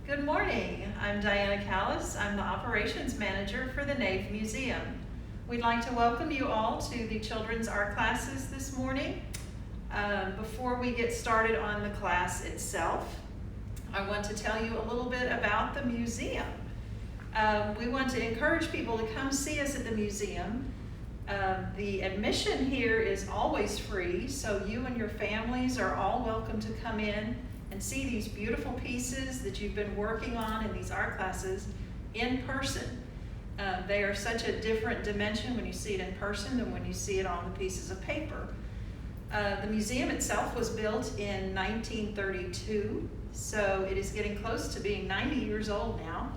Good morning. I'm Diana Callis. I'm the operations manager for the Nave Museum. We'd like to welcome you all to the children's art classes this morning. Before we get started on the class itself, I want to tell you a little bit about the museum. We want to encourage people to come see us at the museum. The admission here is always free, so you and your families are all welcome to come in and see these beautiful pieces that you've been working on in these art classes in person. They are such a different dimension when you see it in person than when you see it on the pieces of paper. The museum itself was built in 1932, so it is getting close to being 90 years old now.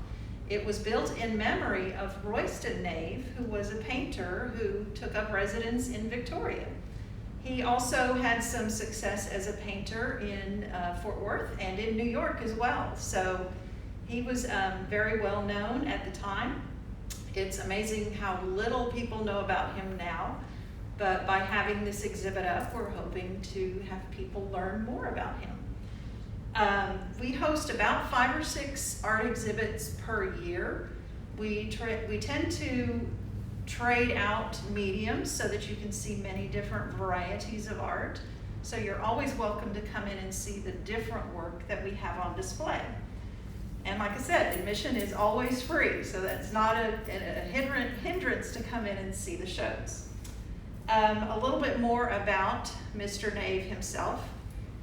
It was built in memory of Royston Nave, who was a painter who took up residence in Victoria. He also had some success as a painter in Fort Worth and in New York as well. So he was very well known at the time. It's amazing how little people know about him now, but by having this exhibit up, we're hoping to have people learn more about him. We host about 5 or 6 art exhibits per year. We tend to trade out mediums so that you can see many different varieties of art. So you're always welcome to come in and see the different work that we have on display. And like I said, admission is always free, so that's not a hindrance to come in and see the shows. A little bit more about Mr. Nave himself.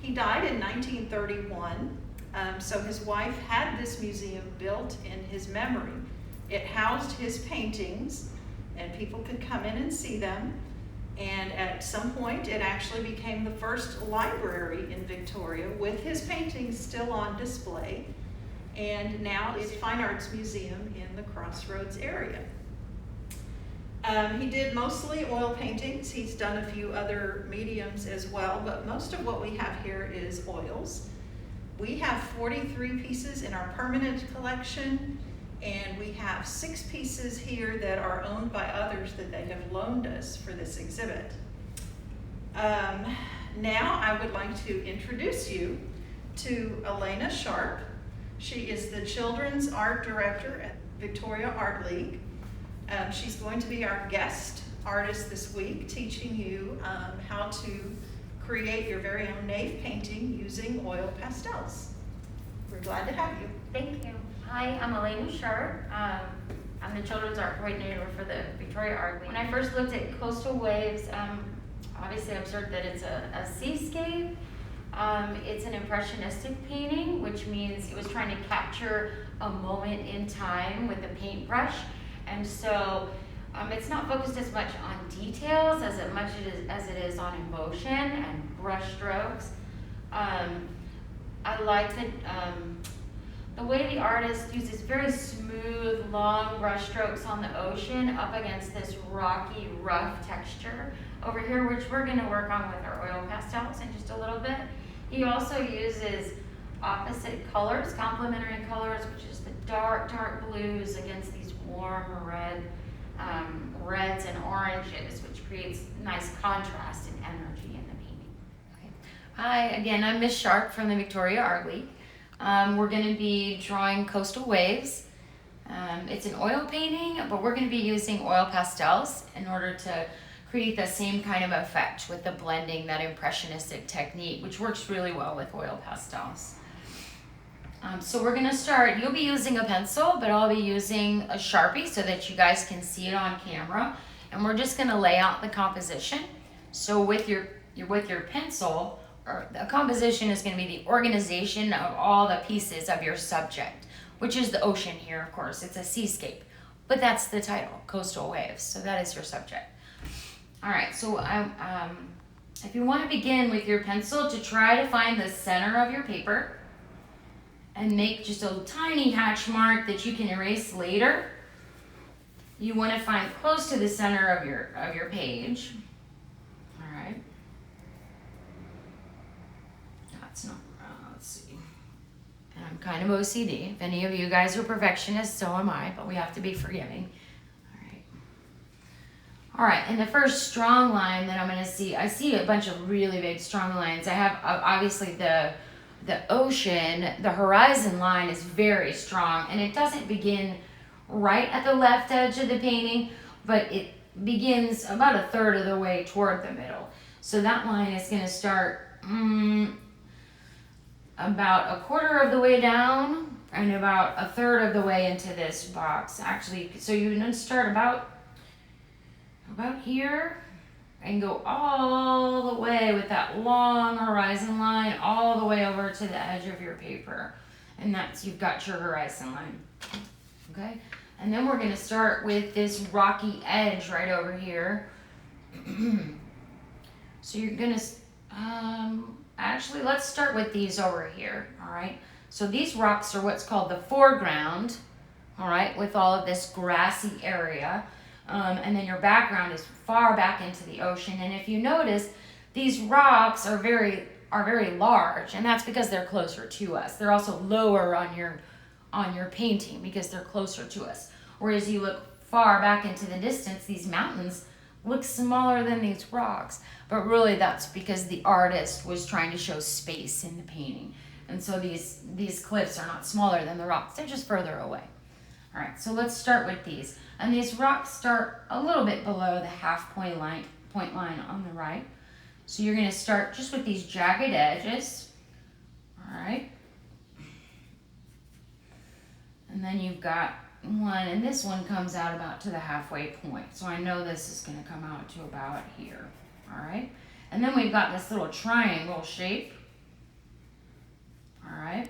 He died in 1931, so his wife had this museum built in his memory. It housed his paintings, and people could come in and see them. And at some point, it actually became the first library in Victoria with his paintings still on display. And now it's a fine arts museum in the Crossroads area. He did mostly oil paintings. He's done a few other mediums as well, but most of what we have here is oils. We have 43 pieces in our permanent collection, and we have 6 pieces here that are owned by others that they have loaned us for this exhibit. Now I would like to introduce you to Elena Sharp. She is the Children's Art Director at Victoria Art League. She's going to be our guest artist this week, teaching you how to create your very own Nave painting using oil pastels. We're glad to have you. Thank you. Hi, I'm Elena Sharp. I'm the Children's Art Coordinator for the Victoria Art League. When I first looked at Coastal Waves, obviously I observed that it's a seascape. It's an impressionistic painting, which means it was trying to capture a moment in time with a paintbrush. And so it's not focused as much on details as it is on emotion and brush strokes. I like the way the artist uses very smooth, long brush strokes on the ocean up against this rocky, rough texture over here, which we're going to work on with our oil pastels in just a little bit. He also uses opposite colors, complementary colors, which is the dark, dark blues against these warm reds and oranges, which creates nice contrast and energy in the painting. Okay. Hi, again, I'm Miss Sharp from the Victoria Art League. We're going to be drawing Coastal Waves. It's an oil painting, but we're going to be using oil pastels in order to create the same kind of effect with the blending, that impressionistic technique, which works really well with oil pastels. So we're going to start. You'll be using a pencil, but I'll be using a Sharpie so that you guys can see it on camera. And we're just going to lay out the composition. So with your pencil, or the composition is going to be the organization of all the pieces of your subject, which is the ocean here, of course. It's a seascape, but that's the title, Coastal Waves. So that is your subject. All right, so if you want to begin with your pencil, to try to find the center of your paper and make just a tiny hatch mark that you can erase later. You want to find close to the center of your page. All right. That's not, let's see. And I'm kind of OCD. If any of you guys are perfectionists, so am I, but we have to be forgiving. All right, and the first strong line that I'm going to see, I see a bunch of really big strong lines. I have obviously the the ocean, the horizon line is very strong, and it doesn't begin right at the left edge of the painting, but it begins about a third of the way toward the middle. So that line is going to start about a quarter of the way down and about a third of the way into this box. Actually, so you're going to start about here and go all the way with that long horizon line all the way over to the edge of your paper. And that's, you've got your horizon line. Okay? And then we're going to start with this rocky edge right over here. So you're going to, actually, let's start with these over here, all right? So these rocks are what's called the foreground, all right, with all of this grassy area. And then your background is far back into the ocean. And if you notice, these rocks are very large, and that's because they're closer to us. They're also lower on your painting because they're closer to us. Whereas you look far back into the distance, these mountains look smaller than these rocks. But really that's because the artist was trying to show space in the painting. And so these cliffs are not smaller than the rocks, they're just further away. All right, so let's start with these. And these rocks start a little bit below the point line on the right. So you're gonna start just with these jagged edges, all right? And then you've got one, and this one comes out about to the halfway point. So I know this is gonna come out to about here, all right? And then we've got this little triangle shape, all right?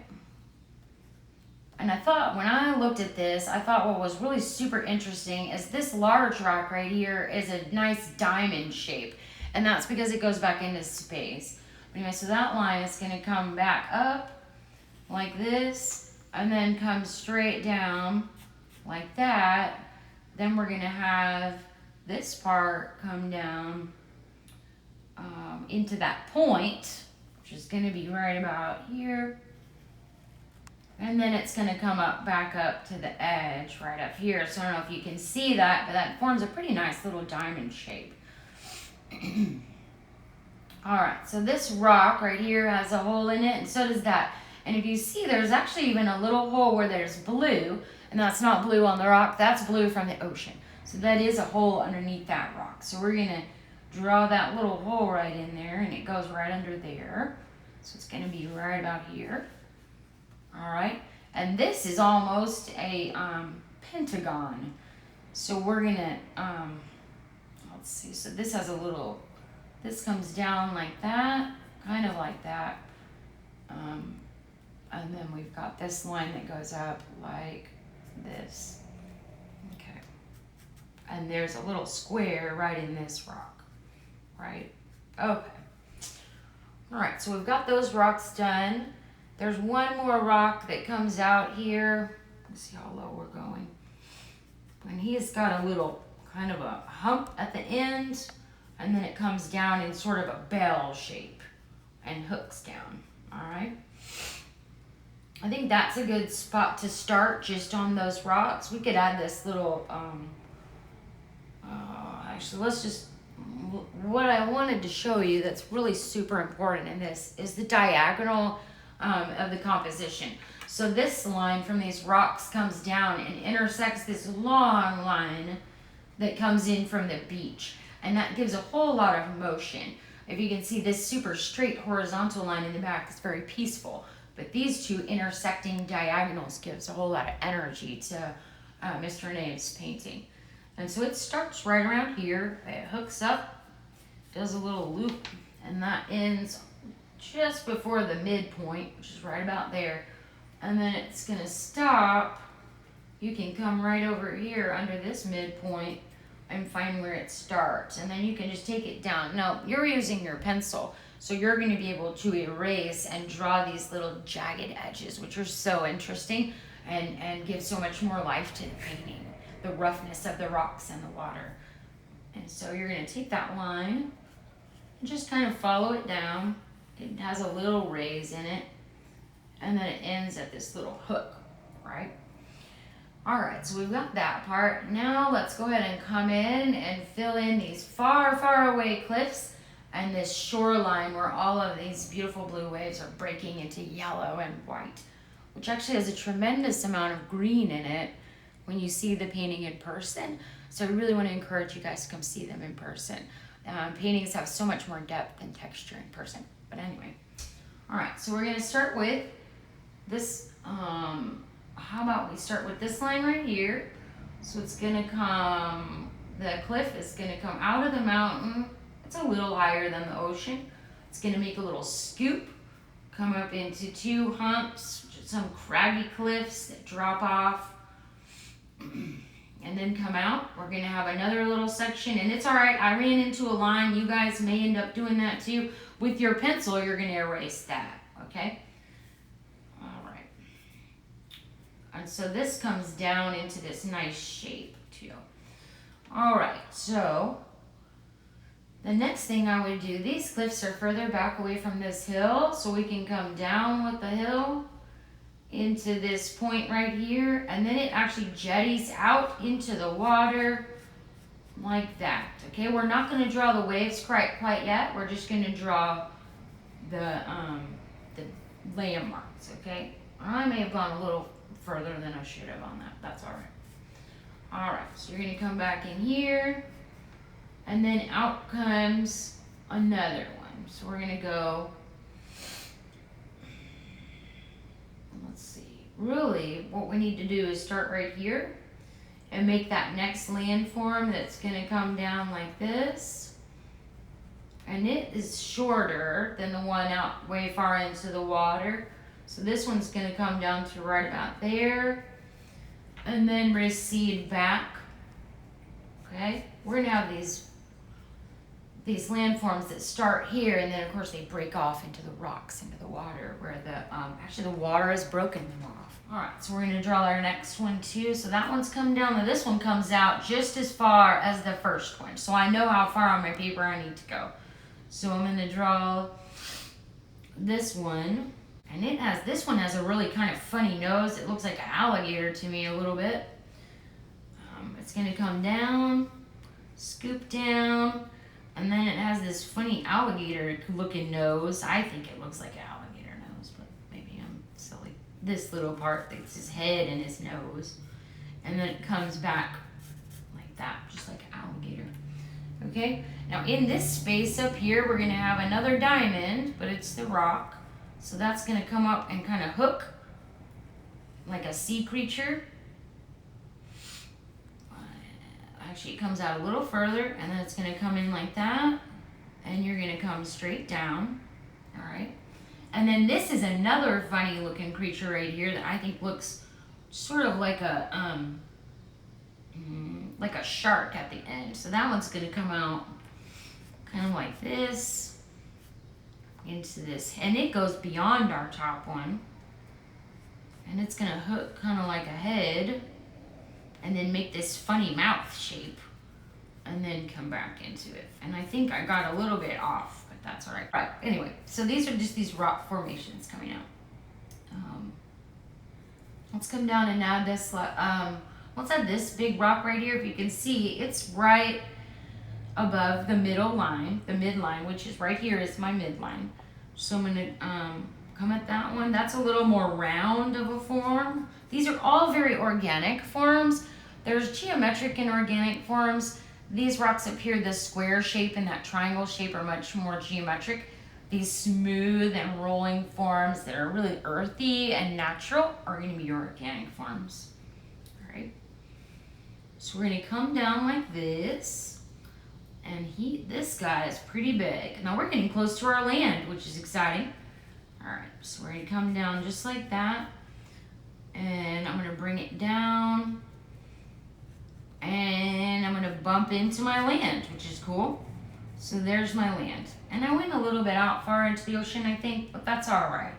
And I thought, when I looked at this, I thought what was really super interesting is this large rock right here is a nice diamond shape. And that's because it goes back into space. Anyway, so that line is gonna come back up like this, and then come straight down like that. Then we're gonna have this part come down into that point, which is gonna be right about here. And then it's gonna come up back up to the edge right up here. So I don't know if you can see that, but that forms a pretty nice little diamond shape. All right, so this rock right here has a hole in it, and so does that. And if you see, there's actually even a little hole where there's blue, and that's not blue on the rock, that's blue from the ocean. So that is a hole underneath that rock. So we're gonna draw that little hole right in there, and it goes right under there. So it's gonna be right about here. All right, and this is almost a pentagon. So we're gonna, let's see, so this has a little, this comes down like that, kind of like that. And then we've got this line that goes up like this. Okay. And there's a little square right in this rock, right? Okay. All right, so we've got those rocks done. There's one more rock that comes out here. Let's see how low we're going. And he's got a little kind of a hump at the end, and then it comes down in sort of a bell shape and hooks down, all right? I think that's a good spot to start, just on those rocks. We could add this little, actually let's just, what I wanted to show you that's really super important in this is the diagonal of the composition. So this line from these rocks comes down and intersects this long line that comes in from the beach. And that gives a whole lot of motion. If you can see, this super straight horizontal line in the back is very peaceful. But these two intersecting diagonals gives a whole lot of energy to Mr. Nave's painting. And so it starts right around here. It hooks up, does a little loop, and that ends just before the midpoint, which is right about there. And then it's gonna stop. You can come right over here under this midpoint and find where it starts. And then you can just take it down. Now, you're using your pencil, so you're gonna be able to erase and draw these little jagged edges, which are so interesting and give so much more life to the painting, the roughness of the rocks and the water. And so you're gonna take that line and just kind of follow it down. It has a little raise in it, and then it ends at this little hook, right? All right, so we've got that part. Now let's go ahead and come in and fill in these far, far away cliffs and this shoreline where all of these beautiful blue waves are breaking into yellow and white, which actually has a tremendous amount of green in it when you see the painting in person. So I really want to encourage you guys to come see them in person. Paintings have so much more depth and texture in person. But anyway, all right, so we're going to start with this. How about we start with this line right here? So it's going to come, the cliff is going to come out of the mountain. It's a little higher than the ocean. It's going to make a little scoop, come up into two humps, some craggy cliffs that drop off, and then come out. We're going to have another little section, and it's all right. I ran into a line. You guys may end up doing that too. With your pencil, you're going to erase that, okay? All right. And so this comes down into this nice shape too. All right, so the next thing I would do, these cliffs are further back away from this hill, so we can come down with the hill into this point right here, and then it actually jetties out into the water like that. Okay, we're not going to draw the waves quite yet. We're just going to draw the landmarks. Okay, I may have gone a little further than I should have on that. That's all right. All right, so you're going to come back in here, and then out comes another one. So we're going to go, let's see, really what we need to do is start right here and make that next landform that's going to come down like this. And it is shorter than the one out way far into the water. So this one's going to come down to right about there and then recede back. Okay, we're going to have these landforms that start here, and then of course they break off into the rocks, into the water, where the actually the water has broken them off. All right, so we're going to draw our next one too. So that one's come down, and this one comes out just as far as the first one. So I know how far on my paper I need to go. So I'm going to draw this one, and this one has a really kind of funny nose. It looks like an alligator to me a little bit. It's going to come down, scoop down, and then it has this funny alligator looking nose. I think it looks like an alligator nose, but maybe I'm silly. This little part that's his head and his nose. And then it comes back like that, just like an alligator. Okay, now in this space up here, we're going to have another diamond, but it's the rock. So that's going to come up and kind of hook like a sea creature. Actually, it comes out a little further, and then it's going to come in like that, and you're going to come straight down. All right, and then this is another funny looking creature right here that I think looks sort of like a shark at the end. So that one's going to come out kind of like this into this, and it goes beyond our top one, and it's going to hook kind of like a head, and then make this funny mouth shape, and then come back into it. And I think I got a little bit off, but that's all right. Right, anyway, so these are just these rock formations coming out. Let's come down and add this, let's add this big rock right here. If you can see, it's right above the middle line, the midline, which is right here is my midline. So I'm gonna come at that one. That's a little more round of a form. These are all very organic forms. There's geometric and organic forms. These rocks up here, the square shape and that triangle shape, are much more geometric. These smooth and rolling forms that are really earthy and natural are going to be your organic forms. All right. So we're going to come down like this, and this guy is pretty big. Now we're getting close to our land, which is exciting. All right, so we're going to come down just like that, and I'm going to bring it down, and I'm going to bump into my land, which is cool. So there's my land. And I went a little bit out far into the ocean, I think, but that's all right.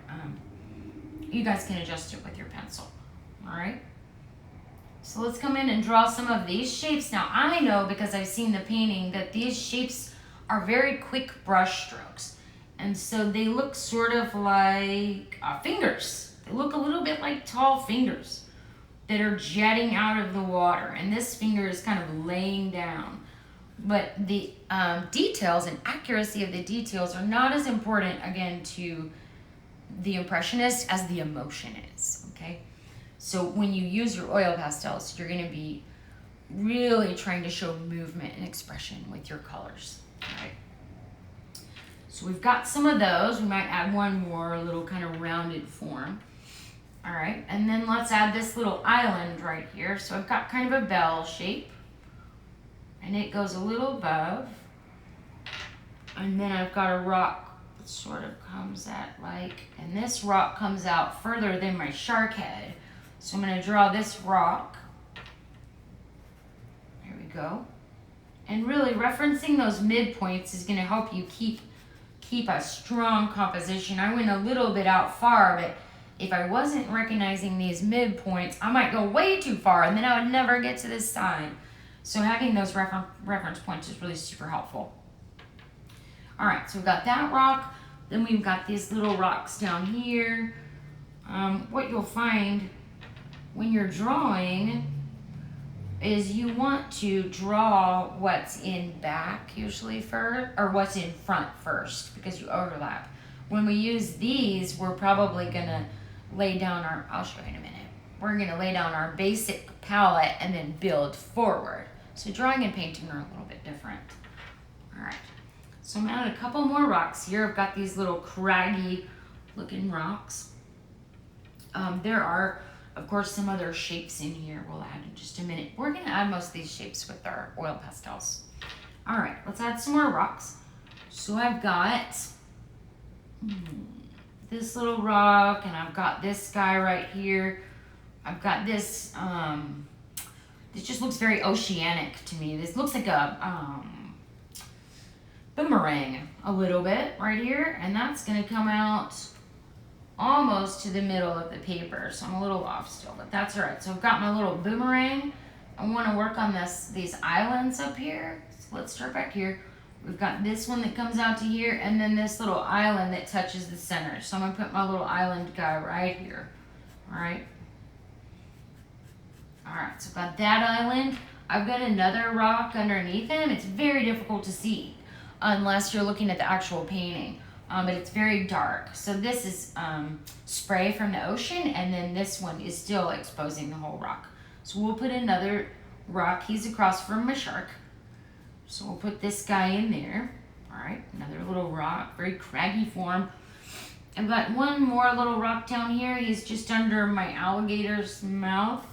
You guys can adjust it with your pencil, all right? So let's come in and draw some of these shapes. Now I know, because I've seen the painting, that these shapes are very quick brush strokes. And so they look sort of like fingers. They look a little bit like tall fingers that are jetting out of the water. And this finger is kind of laying down. But the details and accuracy of the details are not as important, again, to the impressionist as the emotion is, okay? So when you use your oil pastels, you're going to be really trying to show movement and expression with your colors, all right? So we've got some of those. We might add one more, a little kind of rounded form. All right, and then let's add this little island right here. So I've got kind of a bell shape, and it goes a little above. And then I've got a rock that sort of comes at and this rock comes out further than my shark head. So I'm gonna draw this rock. There we go. And really referencing those midpoints is gonna help you keep a strong composition. I went a little bit out far, but if I wasn't recognizing these midpoints, I might go way too far and then I would never get to this side. So having those reference points is really super helpful. All right, so we've got that rock. Then we've got these little rocks down here. What you'll find when you're drawing is you want to draw what's in back usually first, or what's in front first, because you overlap. When we use these, we're probably gonna lay down I'll show you in a minute. We're gonna lay down our basic palette and then build forward. So drawing and painting are a little bit different. All right, so I'm adding a couple more rocks here. I've got these little craggy looking rocks. There are, of course, some other shapes in here we'll add in just a minute. We're gonna add most of these shapes with our oil pastels. All right, let's add some more rocks. So I've got this little rock, and I've got this guy right here. I've got this, this just looks very oceanic to me. This looks like a boomerang a little bit right here, and that's gonna come out almost to the middle of the paper. So I'm a little off still, but that's all right. So I've got my little boomerang. I wanna work on these islands up here. So let's start back here. We've got this one that comes out to here, and then this little island that touches the center. So I'm gonna put my little island guy right here, all right? All right, so I've got that island. I've got another rock underneath him. It's very difficult to see unless you're looking at the actual painting, but it's very dark. So this is spray from the ocean, and then this one is still exposing the whole rock. So we'll put another rock. He's across from my shark. So we'll put this guy in there. All right, another little rock, very craggy form. I've got one more little rock down here. He's just under my alligator's mouth.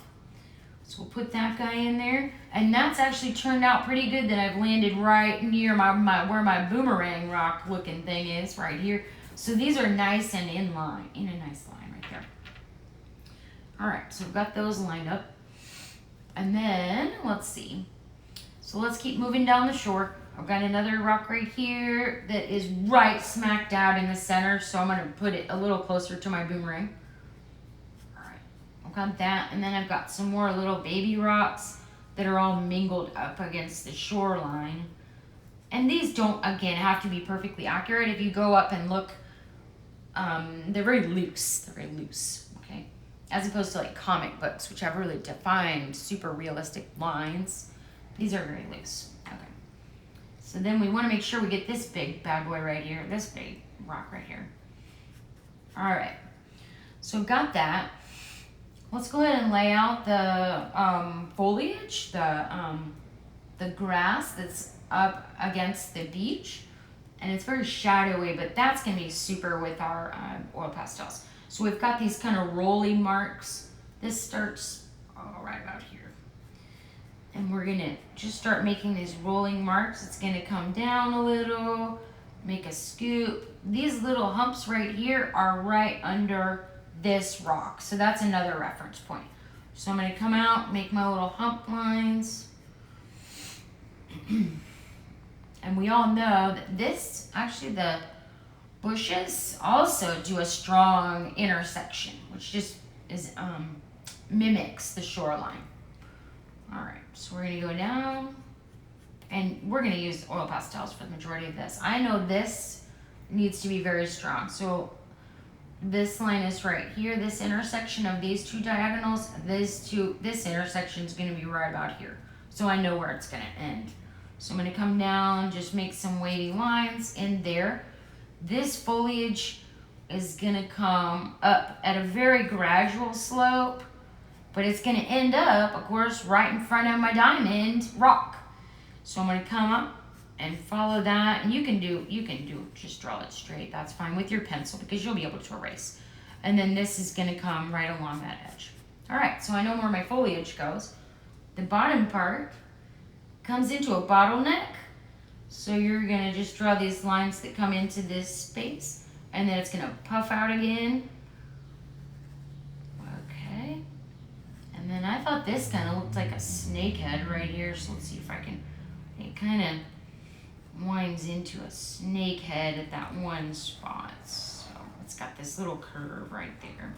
So we'll put that guy in there. And that's actually turned out pretty good that I've landed right near where my boomerang rock looking thing is, right here. So these are nice and in line, in a nice line right there. All right, so we've got those lined up. And then, let's see. So let's keep moving down the shore. I've got another rock right here that is right smack dab in the center. So I'm gonna put it a little closer to my boomerang. All right, I've got that. And then I've got some more little baby rocks that are all mingled up against the shoreline. And these don't, again, have to be perfectly accurate. If you go up and look, they're very loose. They're very loose, okay? As opposed to like comic books, which have really defined, super realistic lines. These are very loose, okay. So then we wanna make sure we get this big bad boy right here, this big rock right here. All right, so I've got that. Let's go ahead and lay out the foliage, the grass that's up against the beach. And it's very shadowy, but that's gonna be super with our oil pastels. So we've got these kind of rolling marks. This starts right about here. And we're gonna just start making these rolling marks. It's gonna come down a little, make a scoop. These little humps right here are right under this rock. So that's another reference point. So I'm gonna come out, make my little hump lines. And we all know that the bushes also do a strong intersection, which just mimics the shoreline. All right, so we're gonna go down, and we're gonna use oil pastels for the majority of this. I know this needs to be very strong. So this line is right here, this intersection of these two diagonals, this intersection is gonna be right about here. So I know where it's gonna end. So I'm gonna come down, just make some wavy lines in there. This foliage is gonna come up at a very gradual slope, but it's gonna end up, of course, right in front of my diamond rock. So I'm gonna come up and follow that, and you can do just draw it straight, that's fine, with your pencil, because you'll be able to erase. And then this is gonna come right along that edge. All right, so I know where my foliage goes. The bottom part comes into a bottleneck. So you're gonna just draw these lines that come into this space, and then it's gonna puff out again. Okay. And then I thought this kind of looked like a snake head right here, so let's see if I can, it kind of winds into a snake head at that one spot. So it's got this little curve right there.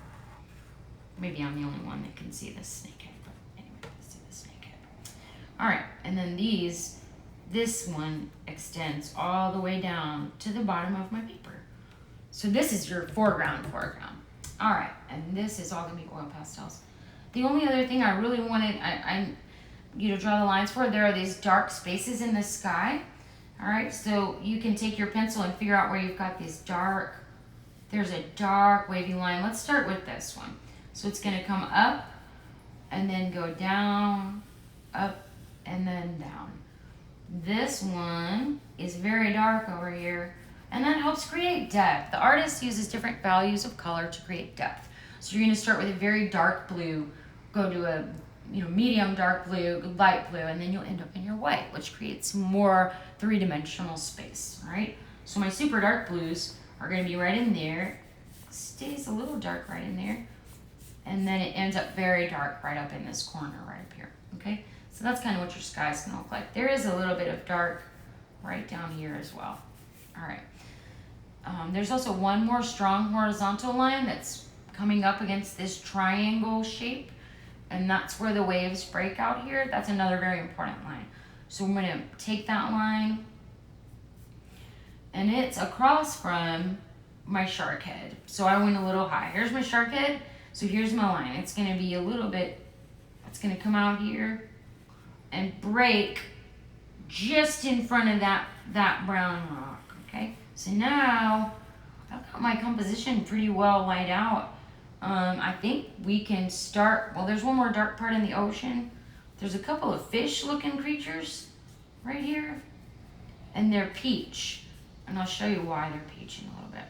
Maybe I'm the only one that can see the snake head, but anyway, let's see the snake head. All right, and then this one extends all the way down to the bottom of my paper. So this is your foreground. All right, and this is all gonna be oil pastels. The only other thing I really wanted you to draw the lines for, there are these dark spaces in the sky. All right, so you can take your pencil and figure out where you've got these there's a dark wavy line. Let's start with this one. So it's gonna come up and then go down, up, and then down. This one is very dark over here, and that helps create depth. The artist uses different values of color to create depth. So you're gonna start with a very dark blue, go to a medium dark blue, light blue, and then you'll end up in your white, which creates more three-dimensional space, all right? So my super dark blues are gonna be right in there, stays a little dark right in there, and then it ends up very dark right up in this corner right up here, okay? So that's kind of what your sky's gonna look like. There is a little bit of dark right down here as well. All right. There's also one more strong horizontal line that's coming up against this triangle shape, and that's where the waves break out here. That's another very important line. So I'm gonna take that line, and it's across from my shark head. So I went a little high. Here's my shark head. So here's my line. It's gonna be a little bit, it's gonna come out here and break just in front of that brown rock, okay? So now I've got my composition pretty well laid out. I think we can start, well, there's one more dark part in the ocean. There's a couple of fish-looking creatures right here, and they're peach. And I'll show you why they're peach in a little bit.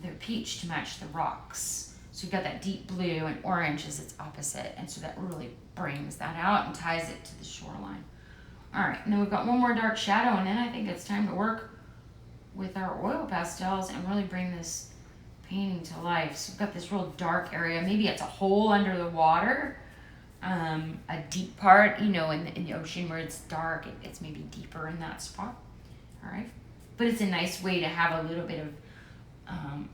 They're peach to match the rocks. So you've got that deep blue, and orange is its opposite, and so that really brings that out and ties it to the shoreline. All right, and then we've got one more dark shadow, and then I think it's time to work with our oil pastels and really bring this painting to life. So we've got this real dark area. Maybe it's a hole under the water, a deep part, in the ocean where it's dark. It's maybe deeper in that spot. All right, but it's a nice way to have a little bit of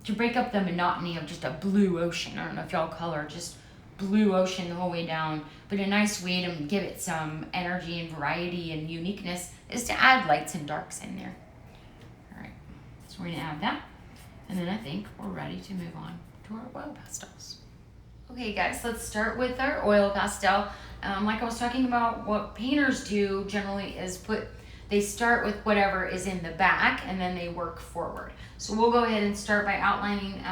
to break up the monotony of just a blue ocean. I don't know if y'all color just blue ocean the whole way down, but a nice way to give it some energy and variety and uniqueness is to add lights and darks in there. All right, so we're gonna add that, and then I think we're ready to move on to our oil pastels. Okay guys, let's start with our oil pastel. Like I was talking about, what painters do generally is they start with whatever is in the back and then they work forward. So we'll go ahead and start by outlining,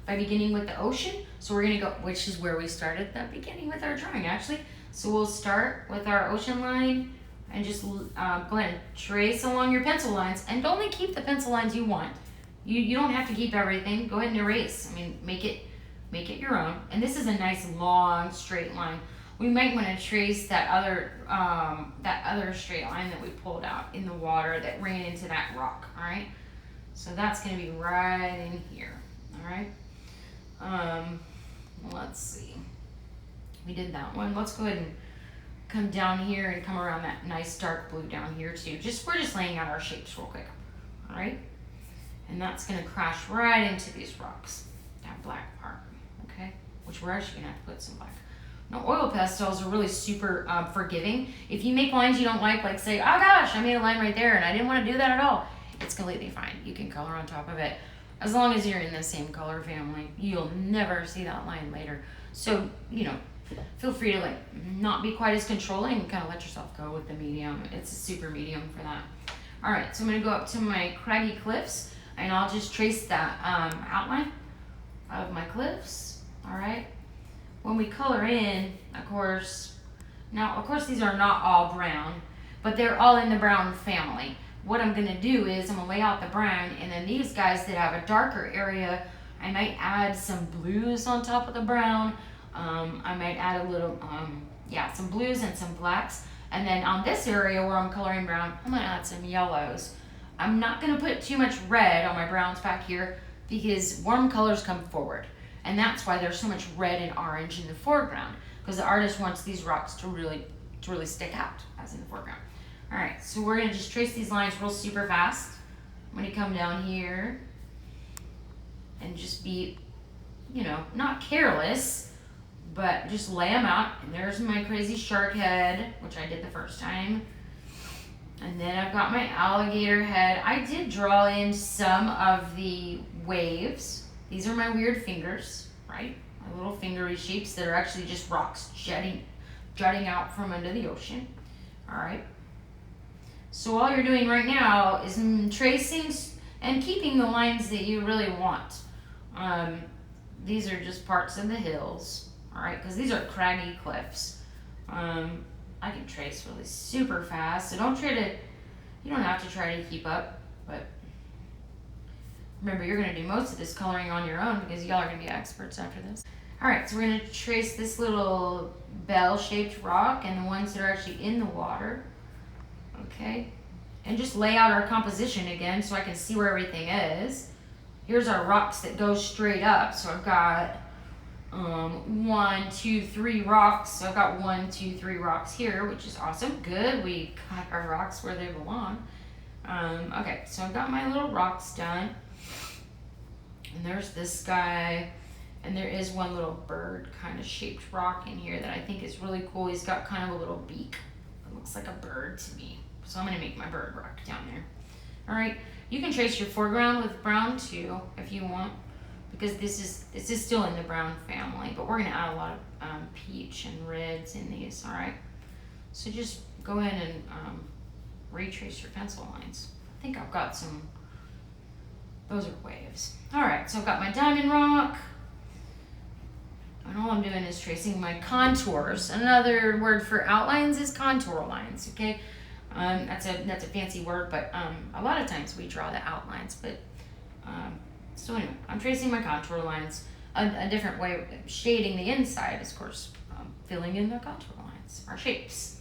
by beginning with the ocean. So we're gonna go, which is where we started the beginning with our drawing actually. So we'll start with our ocean line and just go ahead and trace along your pencil lines, and only keep the pencil lines you want. You don't have to keep everything. Go ahead and erase. Make it your own. And this is a nice long straight line. We might want to trace that other straight line that we pulled out in the water that ran into that rock, all right? So that's going to be right in here, all right? Let's see. We did that one. Let's go ahead and come down here and come around that nice dark blue down here too. We're just laying out our shapes real quick, all right? And that's going to crash right into these rocks, that black part, okay? Which we're actually going to have to put some black. Now, oil pastels are really super forgiving. If you make lines you don't like say, oh gosh, I made a line right there and I didn't want to do that at all, it's completely fine. You can color on top of it. As long as you're in the same color family, you'll never see that line later. So, feel free to like not be quite as controlling and kind of let yourself go with the medium. It's a super medium for that. All right, so I'm gonna go up to my craggy cliffs and I'll just trace that outline of my cliffs. All right. When we color in, of course, these are not all brown, but they're all in the brown family. What I'm gonna do is I'm gonna lay out the brown, and then these guys that have a darker area, I might add some blues on top of the brown. I might add a little, some blues and some blacks. And then on this area where I'm coloring brown, I'm gonna add some yellows. I'm not gonna put too much red on my browns back here because warm colors come forward. And that's why there's so much red and orange in the foreground, because the artist wants these rocks to really stick out as in the foreground. All right, so we're gonna just trace these lines real super fast. I'm gonna come down here and just be, not careless, but just lay them out. And there's my crazy shark head, which I did the first time. And then I've got my alligator head. I did draw in some of the waves. These are my weird fingers, right? My little fingery shapes that are actually just rocks jutting out from under the ocean. All right. So all you're doing right now is tracing and keeping the lines that you really want. These are just parts of the hills, all right, because these are craggy cliffs. I can trace really super fast, so you don't have to try to keep up, but remember, you're gonna do most of this coloring on your own because y'all are gonna be experts after this. All right, so we're gonna trace this little bell-shaped rock and the ones that are actually in the water, okay? And just lay out our composition again so I can see where everything is. Here's our rocks that go straight up. So I've got 1, 2, 3 rocks. So I've got 1, 2, 3 rocks here, which is awesome. Good, we got our rocks where they belong. Okay, so I've got my little rocks done. And there's this guy. And there is one little bird kind of shaped rock in here that I think is really cool. He's got kind of a little beak. It looks like a bird to me. So I'm gonna make my bird rock down there. All right, you can trace your foreground with brown too if you want, because this is still in the brown family, but we're gonna add a lot of peach and reds in these, all right? So just go ahead and retrace your pencil lines. I think I've got those are waves. All right, so I've got my diamond rock, and all I'm doing is tracing my contours. Another word for outlines is contour lines, okay? That's a fancy word, but a lot of times we draw the outlines. But so anyway, I'm tracing my contour lines. A different way of shading the inside is, of course, filling in the contour lines, our shapes.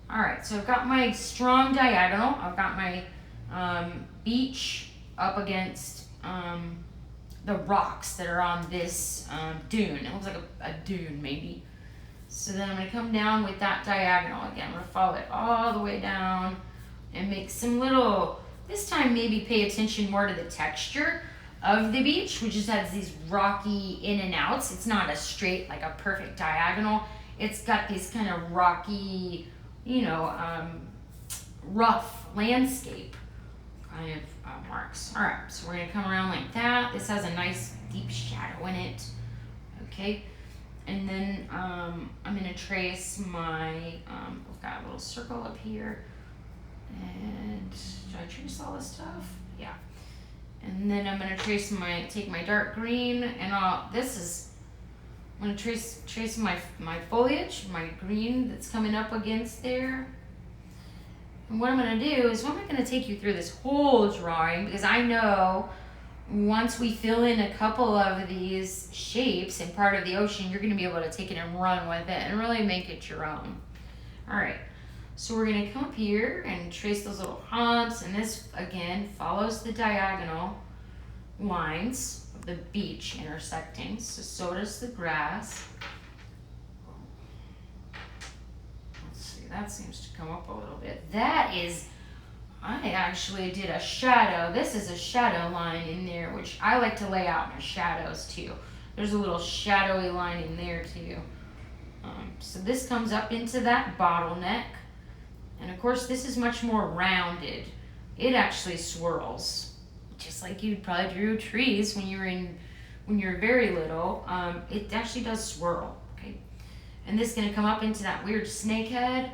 All right, so I've got my strong diagonal. I've got my beach up against the rocks that are on this dune. It looks like a dune, maybe. So then I'm going to come down with that diagonal again. I'm going to follow it all the way down and make some little, this time maybe pay attention more to the texture of the beach, which just has these rocky in and outs. It's not a straight, like a perfect diagonal. It's got these kind of rocky, rough landscape kind of marks. All right, so we're going to come around like that. This has a nice deep shadow in it. Okay. And then I'm going to trace my, I've got a little circle up here. And did I trace all this stuff? Yeah. And then I'm going to take my dark green, and I'm going to trace my foliage, my green that's coming up against there. And what I'm going to do is, I'm not going to take you through this whole drawing, because I know once we fill in a couple of these shapes in part of the ocean, you're going to be able to take it and run with it and really make it your own. All right, so we're going to come up here and trace those little humps, and this again follows the diagonal lines of the beach intersecting. So does the grass. Let's see, that seems to come up a little bit. I actually did a shadow. This is a shadow line in there, which I like to lay out my shadows too. There's a little shadowy line in there too. So this comes up into that bottleneck. And of course, this is much more rounded. It actually swirls, just like you probably drew trees when you were very little. It actually does swirl, okay? And this is gonna come up into that weird snake head.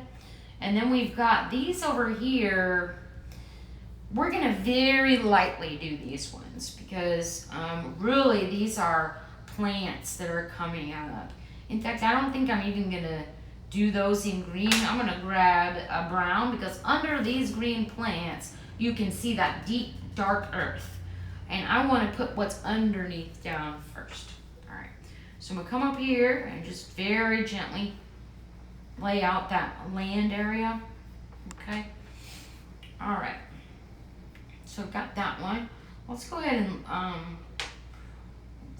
And then we've got these over here. We're gonna very lightly do these ones because really these are plants that are coming up. In fact, I don't think I'm even gonna do those in green. I'm gonna grab a brown because under these green plants, you can see that deep, dark earth. And I wanna put what's underneath down first. All right, so I'm gonna come up here and just very gently lay out that land area, okay? All right, so I've got that one. Let's go ahead and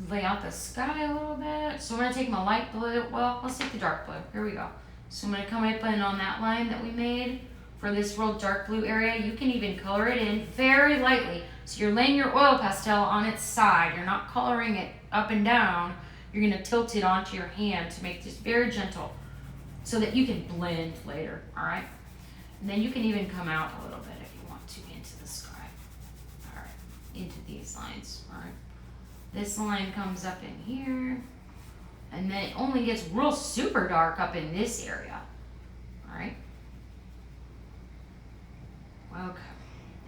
lay out the sky a little bit. So I'm gonna take my light blue, well, let's take the dark blue, here we go. So I'm gonna come up in on that line that we made for this real dark blue area. You can even color it in very lightly. So you're laying your oil pastel on its side. You're not coloring it up and down. You're gonna tilt it onto your hand to make this very gentle so that you can blend later, all right? And then you can even come out a little bit if you want to into the sky. All right, into these lines, all right? This line comes up in here, and then it only gets real super dark up in this area, all right? Okay,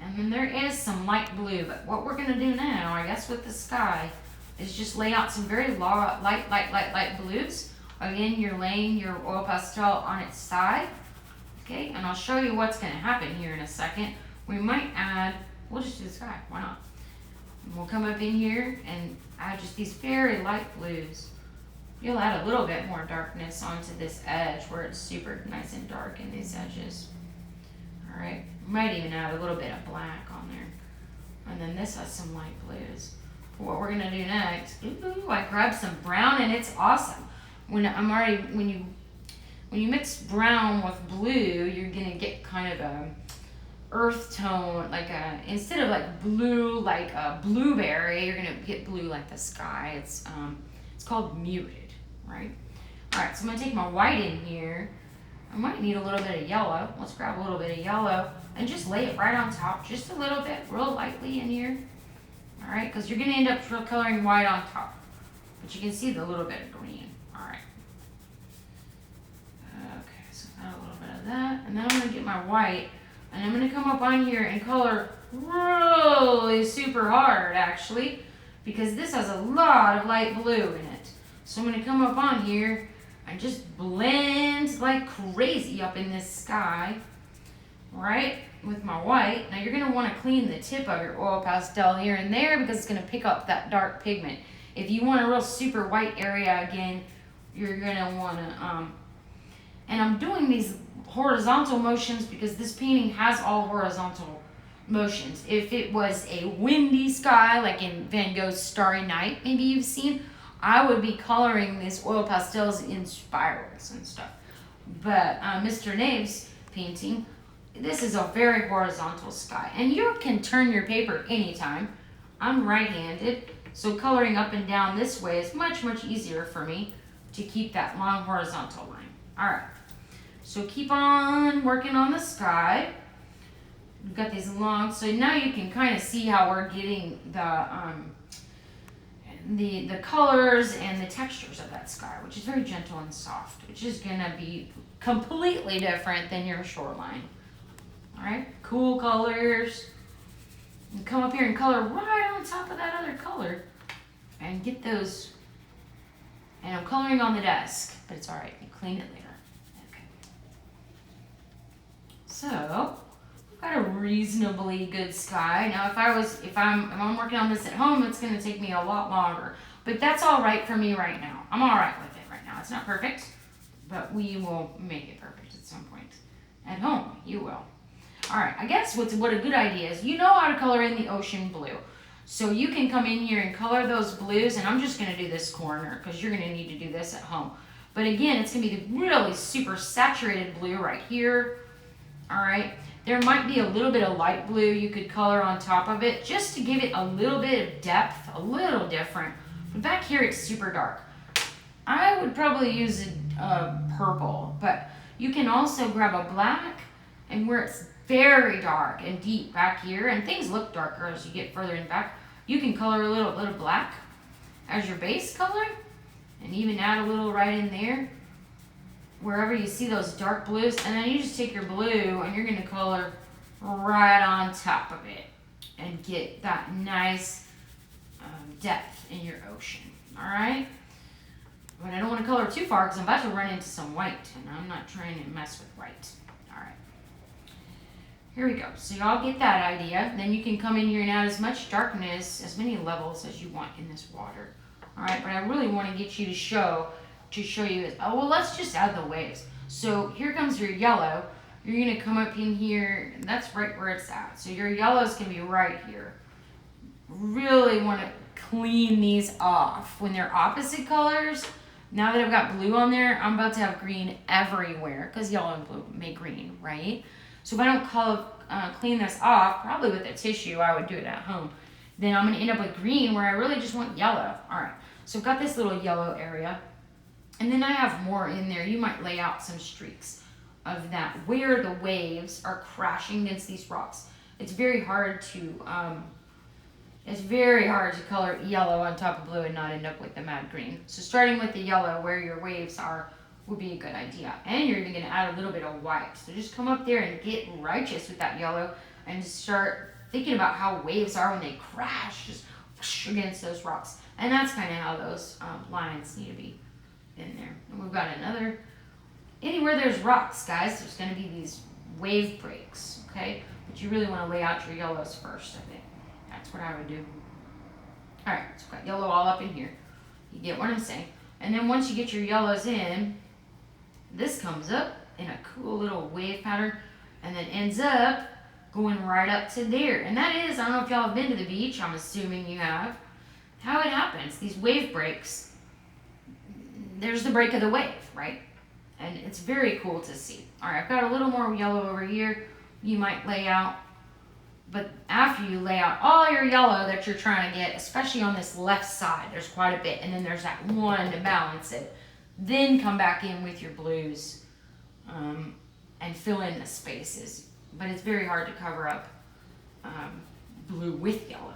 and then there is some light blue, but what we're gonna do now, I guess with the sky, is just lay out some very light blues. Again, you're laying your oil pastel on its side, okay? And I'll show you what's gonna happen here in a second. We might add, we'll just do the sky, why not? And we'll come up in here and add just these very light blues. You'll add a little bit more darkness onto this edge where it's super nice and dark in these edges. All right, might even add a little bit of black on there. And then this has some light blues. What we're gonna do next, ooh, I grabbed some brown and it's awesome. When you mix brown with blue, you're gonna get kind of a earth tone, like instead of like blue like a blueberry, you're gonna get blue like the sky. It's called muted, right? All right, so I'm gonna take my white in here. I might need a little bit of yellow. Let's grab a little bit of yellow and just lay it right on top, just a little bit, real lightly in here. All right, because you're gonna end up coloring white on top, but you can see the little bit of green. All right. Okay, so got a little bit of that, and then I'm gonna get my white, and I'm gonna come up on here and color really super hard, actually, because this has a lot of light blue in it. So I'm gonna come up on here and just blend like crazy up in this sky, right, with my white. Now you're gonna wanna clean the tip of your oil pastel here and there because it's gonna pick up that dark pigment. If you want a real super white area again, you're gonna wanna, and I'm doing these horizontal motions because this painting has all horizontal motions. If it was a windy sky, like in Van Gogh's Starry Night, maybe you've seen, I would be coloring these oil pastels in spirals and stuff. But Mr. Nave's painting, this is a very horizontal sky. And you can turn your paper anytime. I'm right-handed, so coloring up and down this way is much, much easier for me to keep that long horizontal line. All right, so keep on working on the sky. We've got these long, so now you can kind of see how we're getting the colors and the textures of that sky, which is very gentle and soft, which is gonna be completely different than your shoreline. All right, cool colors. And come up here and color right on top of that other color and get those. And I'm coloring on the desk, but it's all right, you clean it later. Okay. So, I've got a reasonably good sky. Now, if I'm working on this at home, it's gonna take me a lot longer. But that's all right for me right now. I'm all right with it right now. It's not perfect, but we will make it perfect at some point. At home, you will. All right, I guess what a good idea is, you know how to color in the ocean blue. So you can come in here and color those blues, and I'm just gonna do this corner because you're gonna need to do this at home. But again, it's gonna be the really super saturated blue right here, all right? There might be a little bit of light blue you could color on top of it just to give it a little bit of depth, a little different. But back here, it's super dark. I would probably use a purple, but you can also grab a black, and where it's very dark and deep back here, and things look darker as you get further in back, you can color a little black as your base color, and even add a little right in there. wherever you see those dark blues, and then you just take your blue and you're gonna color right on top of it and get that nice depth in your ocean, all right? But I don't want to color too far because I'm about to run into some white, and I'm not trying to mess with white. All right. Here we go. So y'all get that idea. Then you can come in here and add as much darkness, as many levels as you want in this water. All right, but I really want to get you to show you, oh, well, let's just add the waves. So here comes your yellow. You're going to come up in here, and that's right where it's at. So your yellows can be right here. Really want to clean these off. When they're opposite colors, now that I've got blue on there, I'm about to have green everywhere because yellow and blue make green, right? So if I don't clean this off, probably with a tissue, I would do it at home, then I'm going to end up with green where I really just want yellow. All right, so I've got this little yellow area, and then I have more in there. You might lay out some streaks of that where the waves are crashing against these rocks. It's very hard to color yellow on top of blue and not end up with the mad green. So starting with the yellow where your waves are would be a good idea. And you're even going to add a little bit of white. So just come up there and get righteous with that yellow and start thinking about how waves are when they crash just whoosh against those rocks. And that's kind of how those lines need to be in there. And we've got another, anywhere there's rocks, guys, there's going to be these wave breaks, okay? But you really want to lay out your yellows first, I think. That's what I would do. All right, so I've got yellow all up in here. You get what I'm saying? And then once you get your yellows in, this comes up in a cool little wave pattern and then ends up going right up to there. And that is, I don't know if y'all have been to the beach, I'm assuming you have, how it happens. These wave breaks, there's the break of the wave, right? And it's very cool to see. All right, I've got a little more yellow over here. You might lay out. But after you lay out all your yellow that you're trying to get, especially on this left side, there's quite a bit, and then there's that one to balance it. Then come back in with your blues and fill in the spaces. But it's very hard to cover up blue with yellow.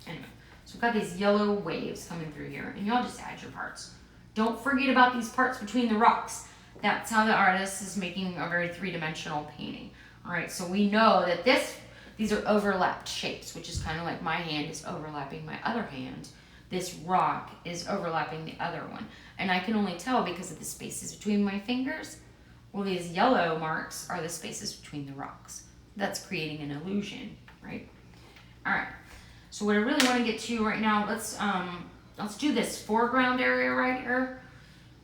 Anyway, so we've got these yellow waves coming through here, and y'all just add your parts. Don't forget about these parts between the rocks. That's how the artist is making a very three-dimensional painting. All right, so we know that these are overlapped shapes, which is kind of like my hand is overlapping my other hand. This rock is overlapping the other one. And I can only tell because of the spaces between my fingers. Well, these yellow marks are the spaces between the rocks. That's creating an illusion, right? All right, so what I really want to get to right now, let's do this foreground area right here.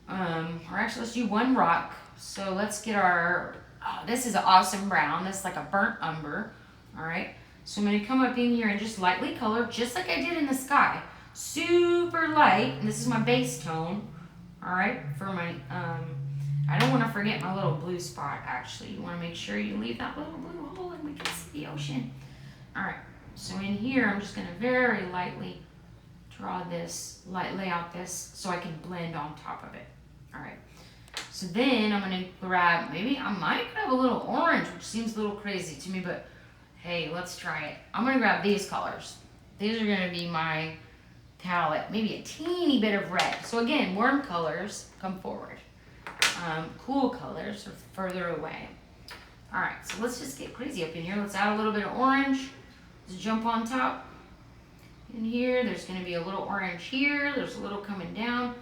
Or actually, let's do one rock. So let's get our... Oh, this is an awesome brown. This is like a burnt umber. All right. So I'm going to come up in here and just lightly color, just like I did in the sky. Super light. And this is my base tone. All right. For my, I don't want to forget my little blue spot, actually. You want to make sure you leave that little blue hole and we can see the ocean. All right. So in here, I'm just going to very lightly draw this, lay out this so I can blend on top of it. All right. So then I'm going to grab, maybe I might grab a little orange, which seems a little crazy to me, but hey, let's try it. I'm going to grab these colors. These are going to be my palette, maybe a teeny bit of red. So again, warm colors come forward. Cool colors are further away. All right, so let's just get crazy up in here. Let's add a little bit of orange. Let's jump on top. In here, there's going to be a little orange here. There's a little coming down.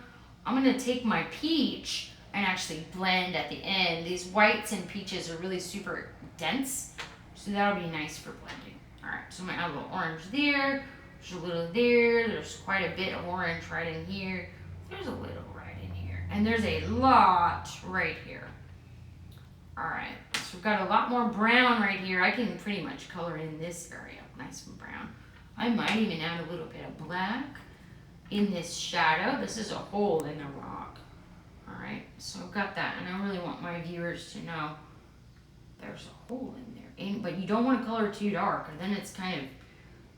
I'm going to take my peach and actually blend at the end. These whites and peaches are really super dense, so that'll be nice for blending. All right, so I'm gonna add a little orange there, there's a little there, there's quite a bit of orange right in here, there's a little right in here, and there's a lot right here. All right, so we've got a lot more brown right here. I can pretty much color in this area nice and brown. I might even add a little bit of black in this shadow. This is a hole in the rock. All right, so I've got that, and I really want my viewers to know there's a hole in there. But you don't want to color too dark, or then it's kind of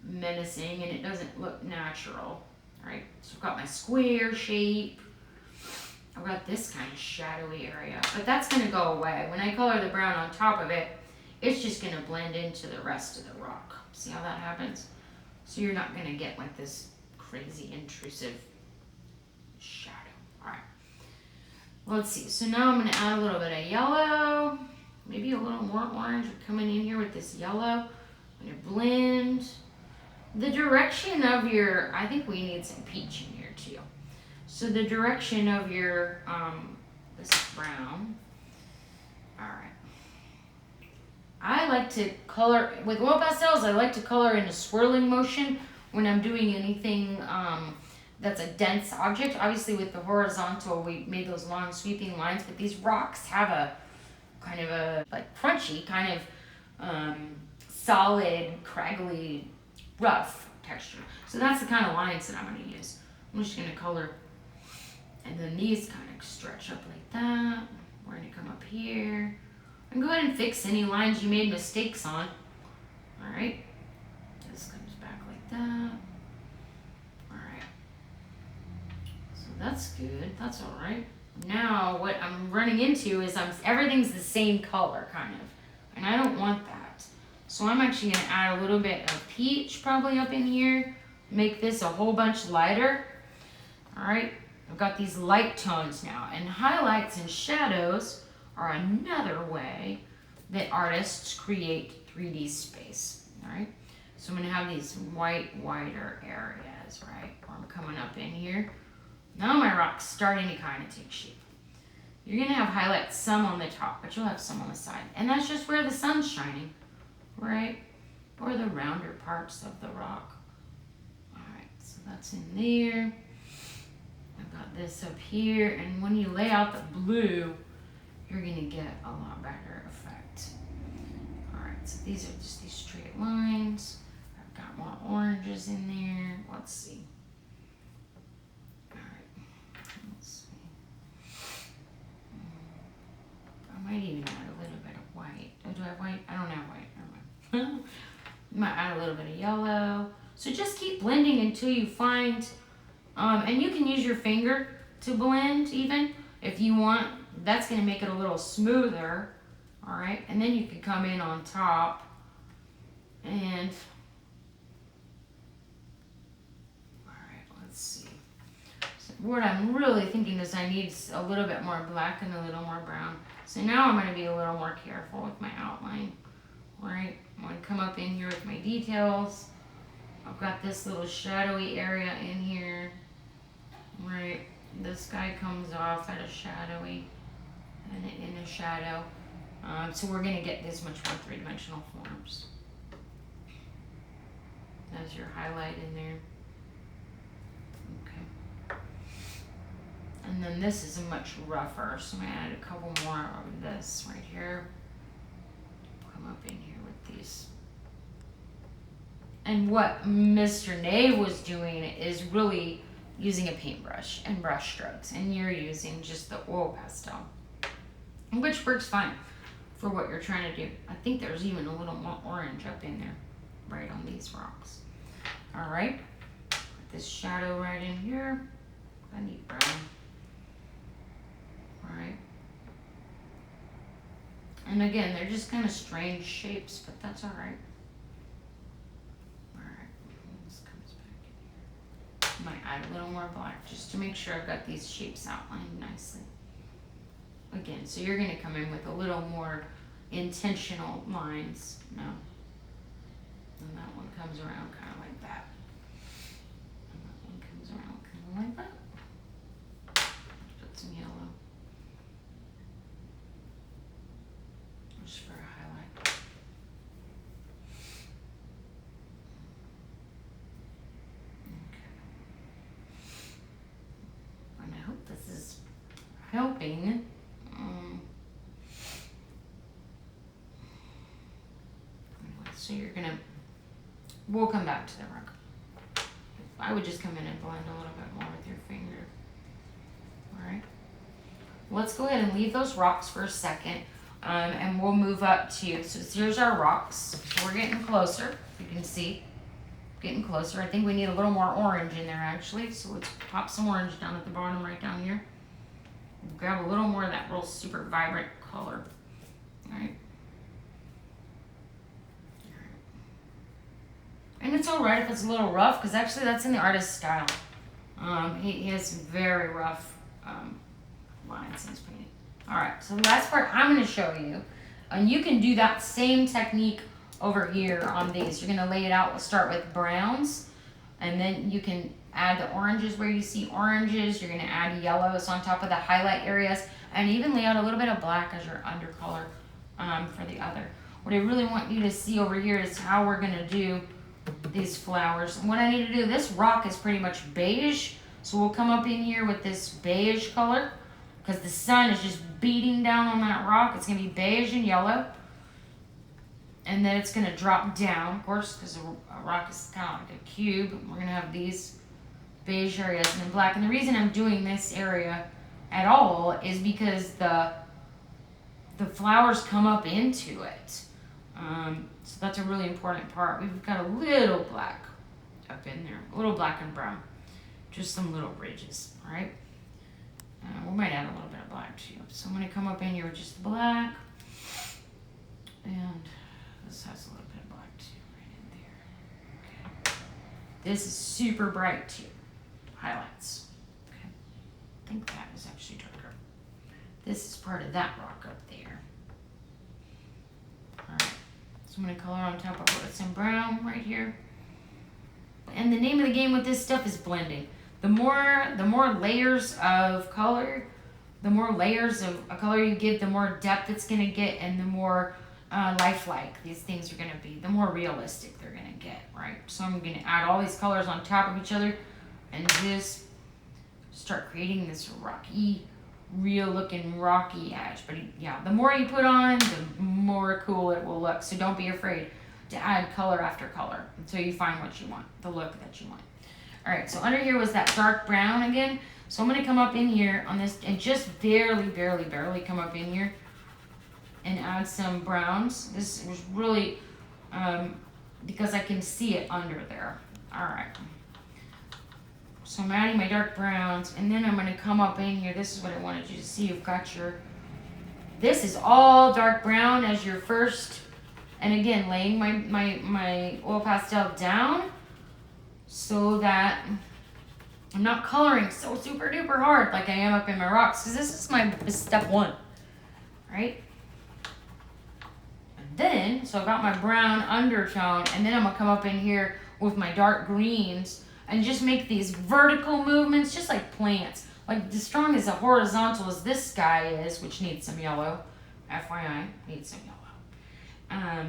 menacing and it doesn't look natural. All right, so I've got my square shape. I've got this kind of shadowy area, but that's going to go away. When I color the brown on top of it, it's just going to blend into the rest of the rock. See how that happens? So you're not going to get like this crazy intrusive shadow. All right. Let's see. So now I'm going to add a little bit of yellow. Maybe a little more orange. We're coming in here with this yellow. I'm going to blend. The direction of your, I think we need some peach in here too. So the direction of your, this is brown. All right. I like to color, with oil pastels, I like to color in a swirling motion when I'm doing anything that's a dense object. Obviously with the horizontal, we made those long sweeping lines, but these rocks have a kind of a like crunchy, kind of solid, craggly, rough texture. So that's the kind of lines that I'm going to use. I'm just going to color, and then these kind of stretch up like that. We're going to come up here and go ahead and fix any lines you made mistakes on. All right, this comes back like that. All right, so that's good. That's all right. Now what I'm running into is everything's the same color kind of, and I don't want that. So I'm actually going to add a little bit of peach probably up in here, make this a whole bunch lighter. All right, I've got these light tones now, and highlights and shadows are another way that artists create 3D space. All right, so I'm going to have these wider areas, right, where I'm coming up in here. Now my rock's starting to kind of take shape. You're going to have highlights some on the top, but you'll have some on the side, and that's just where the sun's shining. Right, or the rounder parts of the rock. All right, so that's in there. I've got this up here, and when you lay out the blue, you're gonna get a lot better effect. All right, so these are just these straight lines. I've got more oranges in there. Let's see. All right, let's see. I might even add a little bit of white. Oh, do I have white? I don't have white. Might add a little bit of yellow. So just keep blending until you find, and you can use your finger to blend even if you want. That's going to make it a little smoother. All right, and then you can come in on top and, all right, let's see. So what I'm really thinking is I need a little bit more black and a little more brown. So now I'm going to be a little more careful with my outline. All right, I'm going to come up in here with my details. I've got this little shadowy area in here. Right, this guy comes off at a shadowy and in a shadow. So we're going to get this much more three-dimensional forms. There's your highlight in there. Okay. And then this is a much rougher, so I'm going to add a couple more of this right here. Come up in here with these. And what Mr. Nave was doing is really using a paintbrush and brush strokes, and you're using just the oil pastel, which works fine for what you're trying to do. I think there's even a little more orange up in there, right on these rocks. All right, put this shadow right in here. I need brown. All right. And again, they're just kind of strange shapes, but that's all right. All right, this comes back in here. Might add a little more black just to make sure I've got these shapes outlined nicely. Again, so you're going to come in with a little more intentional lines now. And that one comes around kind of like that. And that one comes around kind of like that. Put some yellow. Just for a highlight. Okay. And I hope this is helping. So you're gonna, we'll come back to the rock. I would just come in and blend a little bit more with your finger. All right. Let's go ahead and leave those rocks for a second. And we'll move up to, so here's our rocks. So we're getting closer, you can see, getting closer. I think we need a little more orange in there actually. So let's pop some orange down at the bottom right down here. Grab a little more of that real super vibrant color. All right. And it's all right if it's a little rough, because actually that's in the artist's style. He has very rough lines in his painting. All right, so the last part I'm going to show you, and you can do that same technique over here on these. You're going to lay it out. We'll start with browns, and then you can add the oranges where you see oranges. You're going to add yellows on top of the highlight areas, and even lay out a little bit of black as your undercolor for the other. What I really want you to see over here is how we're going to do these flowers. And what I need to do, this rock is pretty much beige, so we'll come up in here with this beige color because the sun is just beating down on that rock. It's going to be beige and yellow. And then it's going to drop down, of course, because a rock is kind of like a cube. We're going to have these beige areas and then black. And the reason I'm doing this area at all is because the flowers come up into it. So that's a really important part. We've got a little black up in there, a little black and brown, just some little ridges, all right? We might add a little bit of black too. So I'm going to come up in here with just the black, and this has a little bit of black too, right in there. Okay. This is super bright too, highlights. Okay. I think that is actually darker. This is part of that rock up there. All right. So I'm going to color on top of it with some brown right here. And the name of the game with this stuff is blending. The more layers of color, the more layers of a color you give, the more depth it's going to get, and the more lifelike these things are going to be, the more realistic they're going to get, right? So I'm going to add all these colors on top of each other and just start creating this rocky, real looking rocky edge. But yeah, the more you put on, the more cool it will look. So don't be afraid to add color after color until you find what you want, the look that you want. All right, so under here was that dark brown again. So I'm going to come up in here on this and just barely come up in here and add some browns. This was really because I can see it under there. All right. So I'm adding my dark browns, and then I'm going to come up in here. This is what I wanted you to see. You've got this is all dark brown as your first, and again, laying my oil pastel down so that I'm not coloring so super duper hard like I am up in my rocks, because this is step one, right? And then, so I got my brown undertone, and then I'm gonna come up in here with my dark greens and just make these vertical movements, just like plants. Like as strong as a horizontal as this guy is, which needs some yellow, FYI, needs some yellow.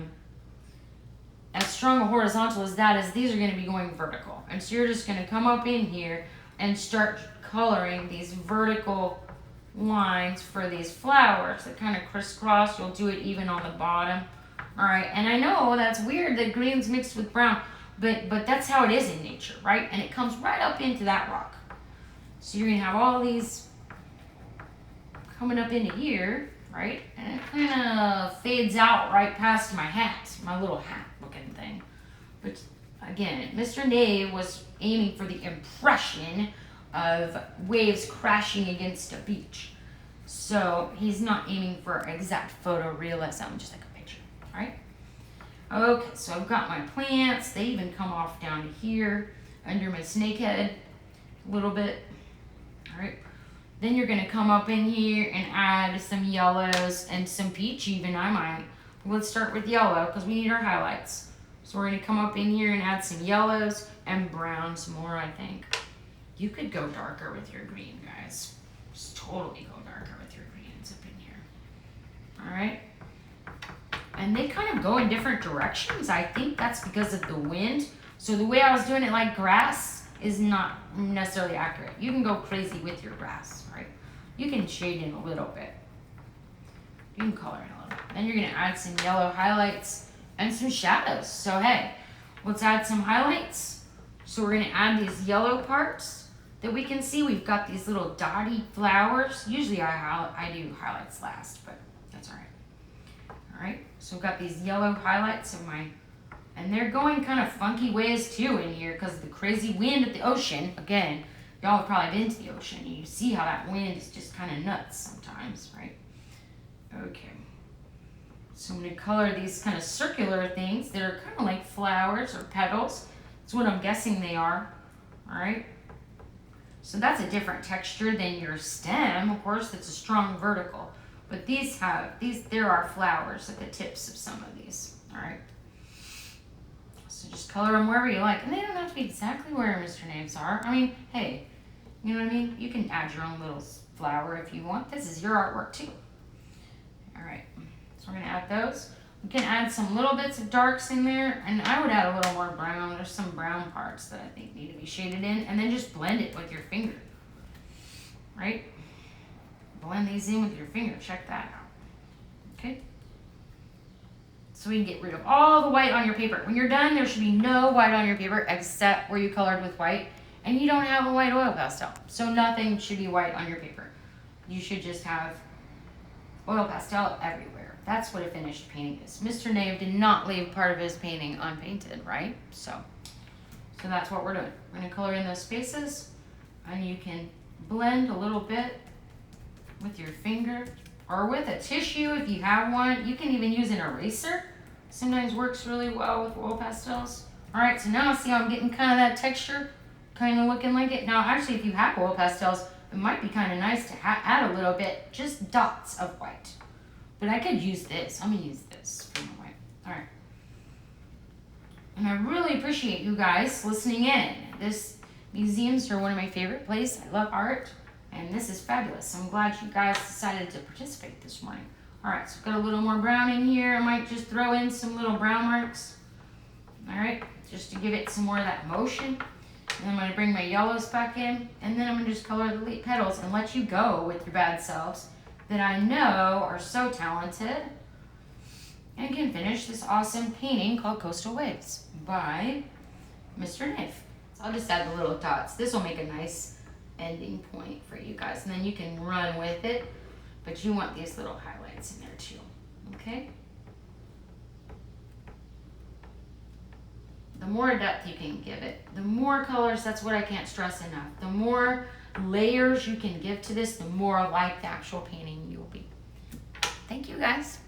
As strong a horizontal as that is, these are going to be going vertical. And so you're just going to come up in here and start coloring these vertical lines for these flowers that kind of crisscross. You'll do it even on the bottom. All right, and I know that's weird that green's mixed with brown, but that's how it is in nature, right? And it comes right up into that rock. So you're going to have all these coming up into here, right? And it kind of fades out right past my hat, my little hat looking thing. But again, Mr. Nave was aiming for the impression of waves crashing against a beach. So he's not aiming for exact photorealism, just like a picture, right? Okay, so I've got my plants. They even come off down to here under my snake head a little bit, all right? Then you're going to come up in here and add some yellows and some peach even, I might. Let's start with yellow because we need our highlights. So we're going to come up in here and add some yellows and browns more, I think. You could go darker with your green, guys. Just totally go darker with your greens up in here. All right? And they kind of go in different directions. I think that's because of the wind. So the way I was doing it like grass is not necessarily accurate. You can go crazy with your grass, right? You can shade in a little bit. You can color in a little bit. Then you're gonna add some yellow highlights and some shadows. So hey, let's add some highlights. So we're gonna add these yellow parts that we can see. We've got these little dotty flowers. Usually I do highlights last, but that's all right. All right, so we've got these yellow highlights of my, and they're going kind of funky ways too in here because of the crazy wind at the ocean. Again, y'all have probably been to the ocean and you see how that wind is just kind of nuts sometimes, right? Okay. So I'm going to color these kind of circular things that are kind of like flowers or petals. That's what I'm guessing they are. All right. So that's a different texture than your stem. Of course, it's a strong vertical. But there are flowers at the tips of some of these, all right? So just color them wherever you like. And they don't have to be exactly where Mr. Nave's are. I mean, hey, you know what I mean? You can add your own little flower if you want. This is your artwork too. All right, so we're gonna add those. We can add some little bits of darks in there, and I would add a little more brown. There's some brown parts that I think need to be shaded in, and then just blend it with your finger, right? Blend these in with your finger, check that out, okay? So we can get rid of all the white on your paper. When you're done, there should be no white on your paper except where you colored with white, and you don't have a white oil pastel. So nothing should be white on your paper. You should just have oil pastel everywhere. That's what a finished painting is. Mr. Nave did not leave part of his painting unpainted, right? So that's what we're doing. We're gonna color in those spaces, and you can blend a little bit with your finger or with a tissue if you have one. You can even use an eraser. Sometimes works really well with oil pastels. All right, so now see how I'm getting kind of that texture, kind of looking like it. Now, actually, if you have oil pastels, it might be kind of nice to add a little bit, just dots of white. But I could use this. I'm gonna use this for my white. All right. And I really appreciate you guys listening in. Museums are one of my favorite places. I love art, and this is fabulous. I'm glad you guys decided to participate this morning. All right, so I've got a little more brown in here. I might just throw in some little brown marks. All right, just to give it some more of that motion. And I'm gonna bring my yellows back in, and then I'm gonna just color the petals and let you go with your bad selves that I know are so talented and can finish this awesome painting called Coastal Waves by Mr. Nave. So I'll just add the little dots. This will make a nice ending point for you guys, and then you can run with it, but you want these little highlights in there too, okay? The more depth you can give it, the more colors, that's what I can't stress enough. The more layers you can give to this, the more like the actual painting you will be. Thank you guys.